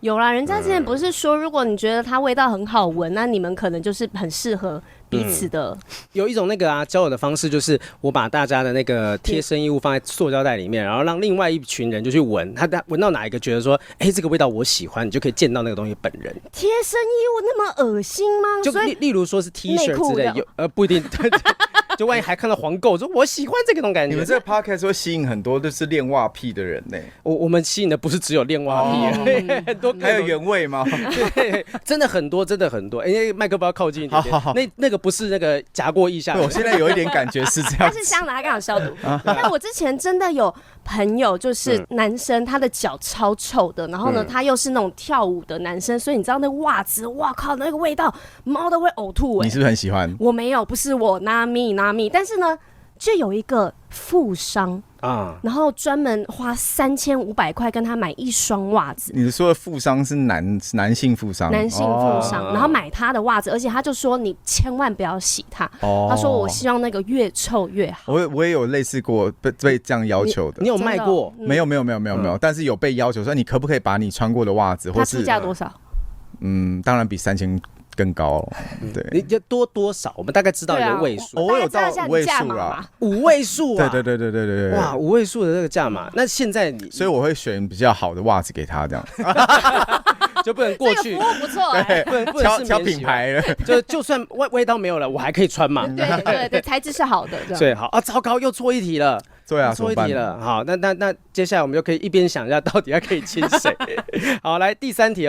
有啦，人家之前不是说，如果你觉得它味道很好闻，那你们可能就是很适合彼此的。有一种那个交友的方式，就是我把大家的那个贴身衣物放在塑胶袋里面，然后让另外一群人就去闻，他闻到哪一个觉得说，这个味道我喜欢，你就可以见到那个东西本人。贴身衣物那么恶心吗？就例如说是 T 恤之类，不一定。就万一还看到黄垢，说我喜欢这种感觉。你们这个 podcast 会吸引很多就是恋袜癖的人呢。我们吸引的不是只有恋袜癖，很多还有原味吗？对，真的很多，真的很多。麦克不要靠近一点点。那个不是那个夹过腋下。我现在有一点感觉是这样。它是香的，它刚好消毒。但我之前真的有朋友，就是男生，他的脚超臭的，然后呢，他又是那种跳舞的男生，所以你知道那个袜子，哇靠，那个味道，猫都会呕吐。你是不是很喜欢？我没有，不是我，not me。但是呢，就有一个富商然后专门花3500块跟他买一双袜子。你说的富商是男性富商，男性富商，然后买他的袜子，而且他就说你千万不要洗它。他说我希望那个越臭越好。我也有类似过被这样要求的。你有卖过？没有，但是有被要求说你可不可以把你穿过的袜子，或是他出价多少？当然比3000更高。对，你就多少？我们大概知道一个位数。我有到5位数啦，5位数啊！对，哇，5位数的这个价码。那现在所以我会选比较好的袜子给他，这样就不能过去。这个服务不错，不能挑品牌了。就算味道没有了，我还可以穿嘛。对，材质是好的。对，好啊，糟糕，又错一题了。对啊，错一题了。好，那接下来我们就可以一边想一下，到底要可以亲谁。好，来第三题。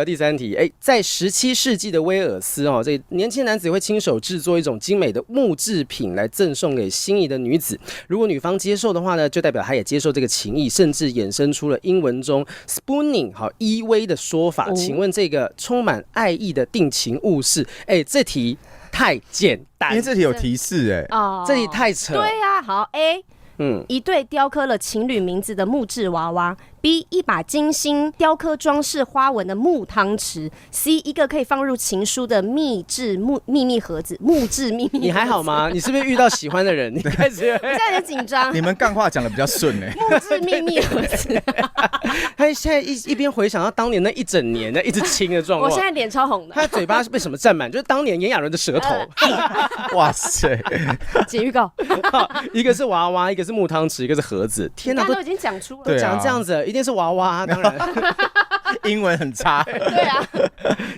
在17世纪的威尔斯这年轻男子会亲手制作一种精美的木制品来赠送给心仪的女子。如果女方接受的话呢，就代表她也接受这个情谊，甚至衍生出了英文中 spooning 依偎的说法。请问这个充满爱意的定情物是？这题太简单，因为这题有提示这题太扯。对啊，好 A。一对雕刻了情侣名字的木质娃娃。B 一把精心雕刻装饰花纹的木汤匙。C 一个可以放入情书的秘制秘密盒子。木质秘密盒子。你还好吗？你是不是遇到喜欢的人？你开始我现在有点紧张。你们干话讲的比较顺木质秘密盒子。他现在一边回想到当年那一整年的一直亲的状况，我现在脸超红的。他嘴巴是被什么占满？就是当年炎亚纶的舌头。哇塞！解预告。一个是娃娃，一个是木汤匙，一个是盒子。天哪，都已经讲出了。讲这样子，一定是娃娃，当然。英文很差。对啊。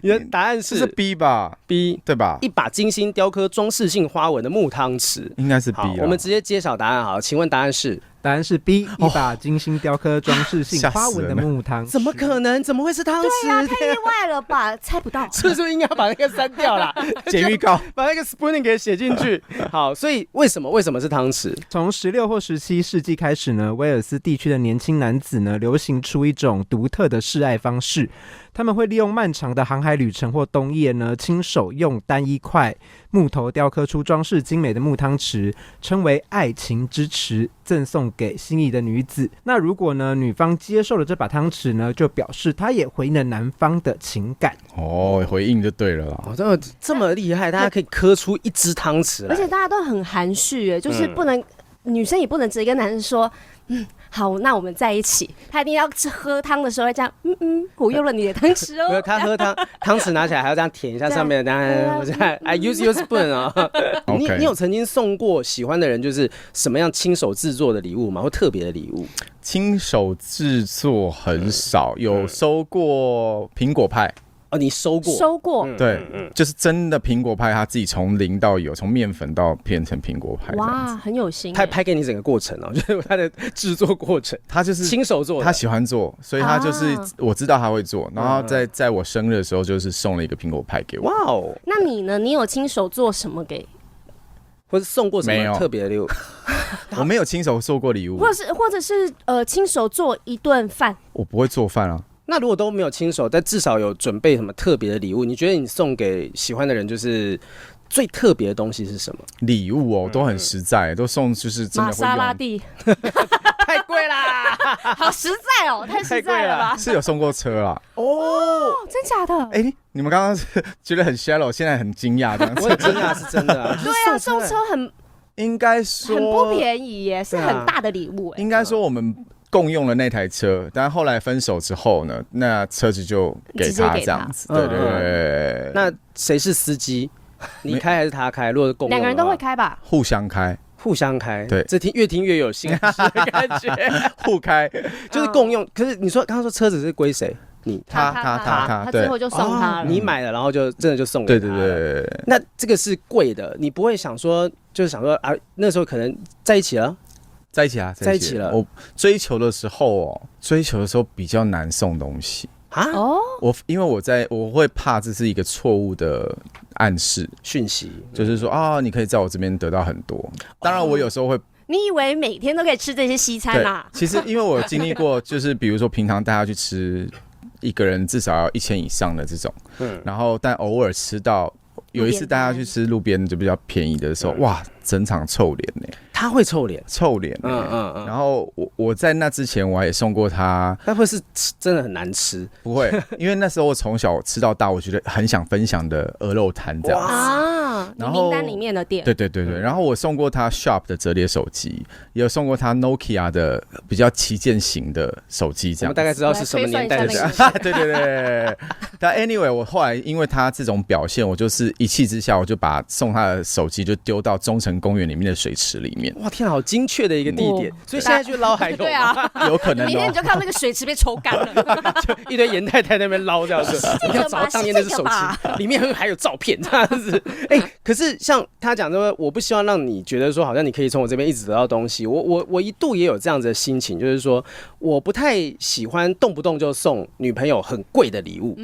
你的答案是 B 吧 ？B 对吧？一把精心雕刻装饰性花纹的木汤匙，应该是 B。我们直接揭晓答案好，请问答案是？答案是 B， 一把精心雕刻装饰性花纹的木汤匙。怎么可能？怎么会是汤匙？对啊，太意外了吧？猜不到。是不是应该把那个删掉啦？剪预告，把那个 spooning 给写进去。好，所以为什么是汤匙？从16或17世纪开始呢，威尔斯地区的年轻男子呢，流行出一种独特的示爱方式。他们会利用漫长的航海旅程或冬夜呢，亲手用单一块木头雕刻出装饰精美的木汤匙，称为爱情之匙，赠送给心仪的女子。那如果呢，女方接受了这把汤匙呢，就表示她也回应了男方的情感。回应就对了啦。这么厉害，大家可以刻出一只汤匙来，而且大家都很含蓄，就是不能，女生也不能直接跟男生说，好，那我们在一起。他一定要喝汤的时候会这样，我用了你的汤匙哦。没有，他喝汤匙拿起来还要这样舔一下上面的，当然I use your spoon 啊。你有曾经送过喜欢的人就是什么样亲手制作的礼物吗？或特别的礼物？亲手制作很少，有收过苹果派。你收过？对，就是真的苹果派，他自己从零到有，从面粉到变成苹果派。哇，很有心。他拍给你整个过程就是他的制作过程。他就是亲手做的，他喜欢做，所以他就是我知道他会做，然后在我生日的时候，就是送了一个苹果派给我。哇哦！那你呢？你有亲手做什么给？或是送过什么特别的礼物？我没有亲手做过礼物，或者是亲手做一顿饭。我不会做饭啊。那如果都没有亲手，但至少有准备什么特别的礼物？你觉得你送给喜欢的人就是最特别的东西是什么？礼物都很实在，都送就是真的会用。玛莎拉蒂。太贵啦！好实在哦，太实在了吧？是有送过车啦。真假的？你们刚刚觉得很 shallow， 现在很惊讶的。我很惊讶，是真的啊。对啊，送车应该说很不便宜耶，是很大的礼物。应该说我们共用了那台车，但后来分手之后呢，那车子就给他这样子。对对对。那谁是司机？你开还是他开？如果是共用的话，两个人都会开吧？互相开。互相开，对，这越听越有兴趣的感觉。互开就是共用。可是你说刚刚说车子是归谁？你他最后就送他了。你买了，然后就真的就送给他了。对。那这个是贵的，你不会想说，就是想说啊，那时候可能在一起了。在一起了。我追求的时候比较难送东西啊。因为我会怕这是一个错误的暗示讯息，就是说啊，你可以在我这边得到很多。当然，我有时候会。你以为每天都可以吃这些西餐啊？其实因为我经历过，就是比如说平常大家去吃，一个人至少要1000以上的这种，然后但偶尔吃到。有一次大家去吃路边就比较便宜的时候，哇，整场臭脸呢。他会臭脸，然后我在那之前我也送过他，那会是真的很难吃？不会，因为那时候我从小吃到大，我觉得很想分享的鹅肉摊这样子啊，你名单里面的店。对，然后我送过他 Sharp 的折叠手机，也有送过他 Nokia 的比较旗舰型的手机这样。我们大概知道是什么年代的。对。但 anyway， 我后来因为他这种表现，我就是一气之下，我就把送他的手机就丢到中城公园里面的水池里面。哇，天啊，好精确的一个地点，所以现在去捞还有对啊，有可能。明天你就看到那个水池被抽干了，就一堆严太太在那边捞这样子。你要找到当年那只手机，里面还有照片这样子。可是像他讲说，我不希望让你觉得说，好像你可以从我这边一直得到东西。我一度也有这样子的心情，就是说，我不太喜欢动不动就送女朋友很贵的礼物。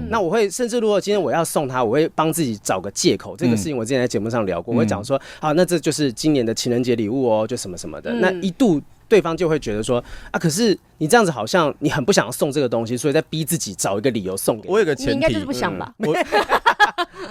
那我会甚至如果今天我要送她，我会帮自己找个借口。这个事情我之前在节目上聊过，我会讲说，好，那这就是今年的情人节礼物哦，就什么什么的。那一度对方就会觉得说，啊，可是你这样子好像你很不想送这个东西，所以在逼自己找一个理由送给你。我有个前提，你应该就是不想吧？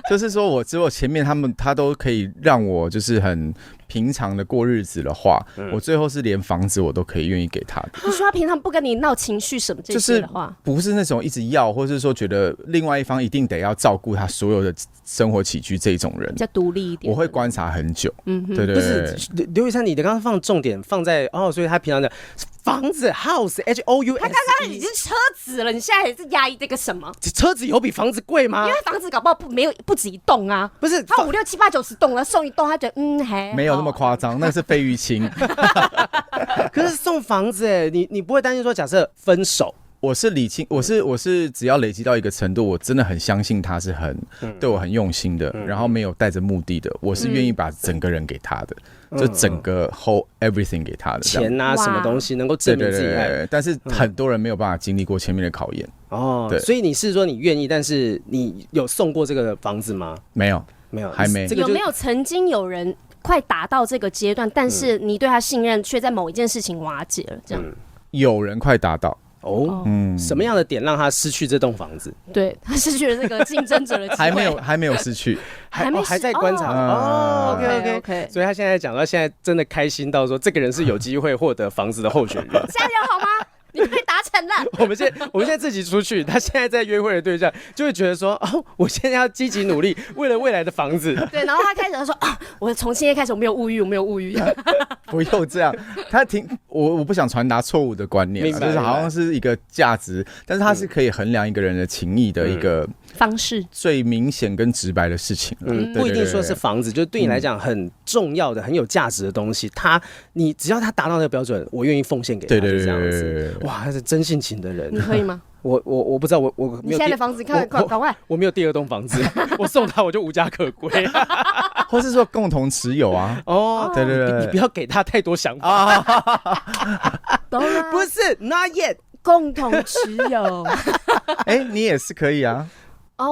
就是说我只有前面他都可以让我就是很平常的过日子的话，我最后是连房子我都可以愿意给他的。你说他平常不跟你闹情绪什么这些的话，不是那种一直要，或是说觉得另外一方一定得要照顾他所有的生活起居这种人，比较独立一点。我会观察很久。对。不是刘雨珊，你的刚刚放重点放在所以他平常的房子 house HOUSE， 他刚刚已经车子了，你现在还是压抑这个什么？车子有比房子贵吗？因为房子搞不好不止一栋啊，不是他5、6、7、8、90栋了，送一栋他觉得还没有那么夸张，那是费玉清。可是送房子你不会担心说假设分手？我是理清，我是只要累积到一个程度，我真的很相信他是很对我很用心的，然后没有带着目的的，我是愿意把整个人给他的。就整个 whole everything 给他的钱啊，什么东西能够证明自己爱。对，但是很多人没有办法经历过前面的考验。对，所以你是说你愿意，但是你有送过这个房子吗？没有，还没。有没有曾经有人快达到这个阶段，但是你对他信任却在某一件事情瓦解了？这样有人快达到。什么样的点让他失去这栋房子？对，他失去了这个竞争者的机会，还没有失去，还在观察。OK， 所以他现在讲到现在真的开心到说，这个人是有机会获得房子的候选人。加油好吗？你可以达成了。我们现在自己出去，他现在在约会的对象就会觉得说，我现在要积极努力，为了未来的房子。对，然后他开始说我从今天开始我没有物欲，不用这样。我不想传达错误的观念，就是好像是一个价值，但是它是可以衡量一个人的情谊的一个方式，最明显跟直白的事情。不一定说是房子，就对你来讲很重要的、很有价值的东西，你只要他达到那个标准，我愿意奉献给他。对，这样子。哇，他是真性情的人。你可以吗？我不知道，我没有。你现在的房子赶快！我没有第2栋房子，我送他我就无家可归。或是说共同持有啊？对，你不要给他太多想法。不是 ，not yet， 共同持有。你也是可以啊。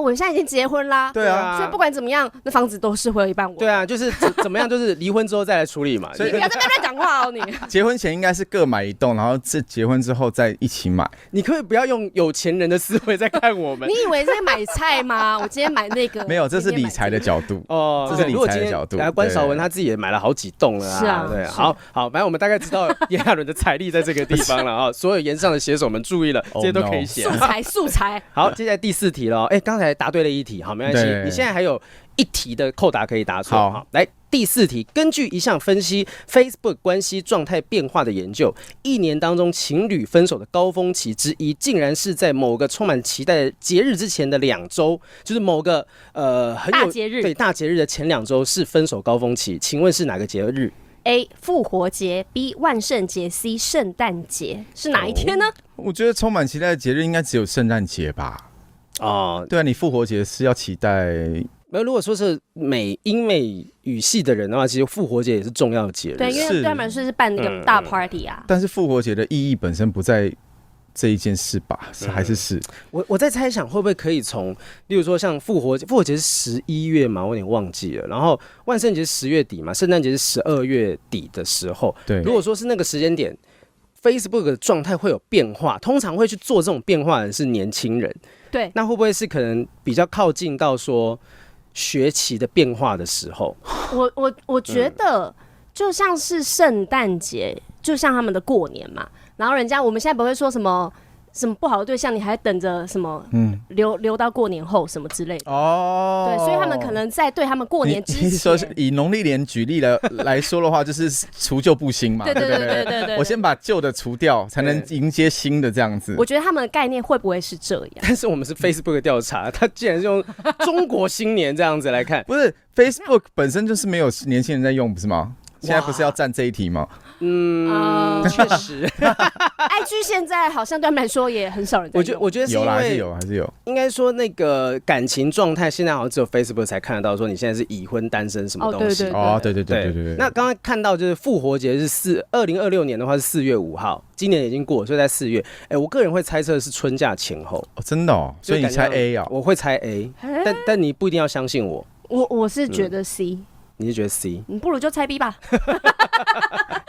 我现在已经结婚啦，对啊，所以不管怎么样，那房子都是会有一半我。对啊，就是怎么样，就是离婚之后再来处理嘛。所以不要在那边讲话你。结婚前应该是各买一栋，然后结婚之后再一起买。你可不可以不要用有钱人的思维在看我们？你以为在买菜吗？我今天买那个。没有，这是理财的角度。这是理财的角度。关韶文他自己也买了好几栋了啊。是啊，对，好，反正我们大概知道炎亚纶的财力在这个地方了啊。所有沿上的写手们注意了，这些都可以写。素材。好，接下来第4题了。刚才答对了1题。好，没关系。你现在还有1题的扣答可以答错。好，来第4题，根据一项分析 Facebook 关系状态变化的研究，1年当中情侣分手的高峰期之一，竟然是在某个充满期待的节日之前的2周，就是某个很有大节日，对，大节日的前2周是分手高峰期，请问是哪个节日？A. 复活节 ，B. 万圣节 ，C. 圣诞节，是哪一天呢？我觉得充满期待的节日应该只有圣诞节吧。哦，对啊，你复活节是要期待。如果说是英美语系的人的话，其实复活节也是重要的节日。对，因为对他们来说是办那个大 party 啊。但是复活节的意义本身不在这一件事吧？还是我在猜想会不会可以从，例如说像复活节是11月嘛，我有点忘记了。然后万圣节是10月底嘛，圣诞节是12月底的时候。对，如果说是那个时间点 ，Facebook 的状态会有变化，通常会去做这种变化的人是年轻人。对，那会不会是可能比较靠近到说学期的变化的时候？我觉得就像是圣诞节，就像他们的过年嘛。然后我们现在不会说什么不好的对象，你还等着什么留到过年后什么之类的。哦，对，所以他们可能在对他们过年之前，你说以农历年举例来说的话，就是除旧布新嘛。对，我先把旧的除掉，才能迎接新的这样子。我觉得他们的概念会不会是这样？但是我们是 Facebook 的调查，他竟然是用中国新年这样子来看，不是 Facebook 本身就是没有年轻人在用，不是吗？现在不是要占这一题吗？确实，IG 现在好像对他们来说也很少人在用。我觉得是因为还是有。应该说那个感情状态，现在好像只有 Facebook 才看得到，说你现在是已婚单身什么东西。对。那刚刚看到就是复活节是2026年的话是4月5号，今年已经过了，所以在4月。我个人会猜测是春假前后。真的哦，所以你猜 A 啊？我会猜 A，但你不一定要相信我。我是觉得 C。你是觉得 C？ 你不如就猜 B 吧。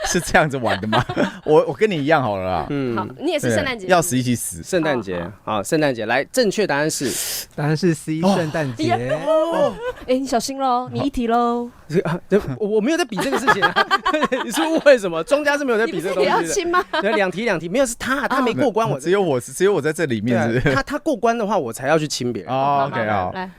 是这样子玩的吗？我跟你一样好了啦。好，你也是圣诞节，要死一起死。圣诞节，好，圣诞节来，正确答案是 C， 圣诞节。你小心喽，你一题喽。我没有在比这个事情啊，你是误会什么？庄家是没有在比这个东西的。你要亲吗？对，两题，没有是他没过关，只有我在这里面。他过关的话，我才要去亲别人。OK 好。来，